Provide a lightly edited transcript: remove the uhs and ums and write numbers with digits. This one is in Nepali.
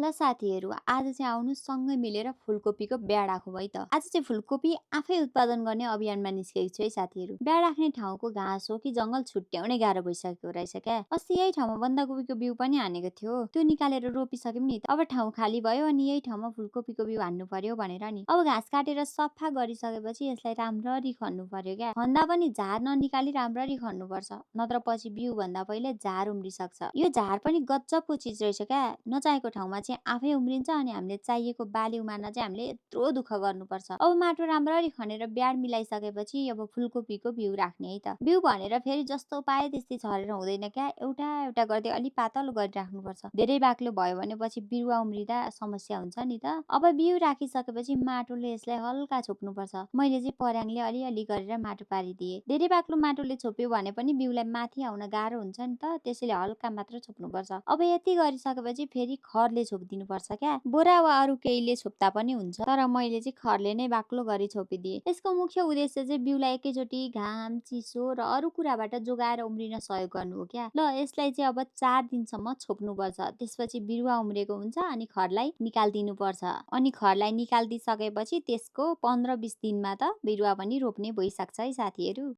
ल साथीहरू, आज चाहिँ आउनु सँगै मिलेर फुलकोपीको बिहा राखौँ है त। आज चाहिँ फुलकोपी आफै उत्पादन गर्ने अभियानमा निस्केको छु है साथीहरू। बिहा राख्ने ठाउँको घाँस हो कि जङ्गल छुट्याउनै गाह्रो भइसकेको रहेछ क्या। अस्ति यही ठाउँमा बन्दाकोपीको बिउ पनि हानेको थियो, त्यो निकालेर रोपिसक्यौँ नि। अब ठाउँ खाली भयो अनि यही ठाउँमा फुलकोपीको बिउ हान्नु पर्यो भनेर नि। अब घाँस काटेर सफा गरिसकेपछि यसलाई राम्ररी खन्नु पर्यो क्या। खन्दा पनि झार ननिकाली राम्ररी खन्नुपर्छ, नत्र पछि बिउ भन्दा पहिले झार उम्रिसक्छ। यो झार पनि गजबको चिज रहेछ क्या। नचाहेको ठाउँमा चाहिँ आफै उम्रिन्छ अनि हामीले चाहिएको बाली उमार्न चाहिँ हामीले यत्रो दुःख गर्नुपर्छ। अब माटो राम्ररी खनेर ब्याड मिलाइसकेपछि अब फुलकोपीको बिउ राख्ने है त। बिउ भनेर फेरि जस्तो पाए त्यस्तै छरेर हुँदैन क्या, एउटा एउटा गर्दै अलि पातलो गरिराख्नुपर्छ। धेरै बाक्लो भयो भने पछि बिरुवा उम्रिँदा समस्या हुन्छ नि त। अब बिउ राखिसकेपछि माटोले यसलाई हल्का छोप्नुपर्छ। मैले चाहिँ पर्याङले अलिअलि गरेर माटो पारिदिए। धेरै बाक्लो माटोले छोप्यो भने पनि बिउलाई माथि आउन गाह्रो हुन्छ नि त, त्यसैले हल्का मात्र छोप्नुपर्छ। अब यति गरिसकेपछि फेरि खरले छोपिदिनुपर्छ क्या। बोरा वा अरू केहीले छोप्दा पनि हुन्छ, तर मैले चाहिँ खरले नै बाक्लो गरी छोपिदिए। यसको मुख्य उद्देश्य चाहिँ बिउलाई एकैचोटि घाम, चिसो र अरू कुराबाट जोगाएर उम्रिन सहयोग गर्नु हो क्या। ल यसलाई चाहिँ अब 4 दिनसम्म छोप्नुपर्छ। त्यसपछि बिरुवा उम्रेको हुन्छ अनि खरलाई निकालिदिनुपर्छ। अनि खरलाई निकालिदिइसकेपछि त्यसको 15-20 दिनमा त बिरुवा पनि रोप्ने भइसक्छ है साथीहरू।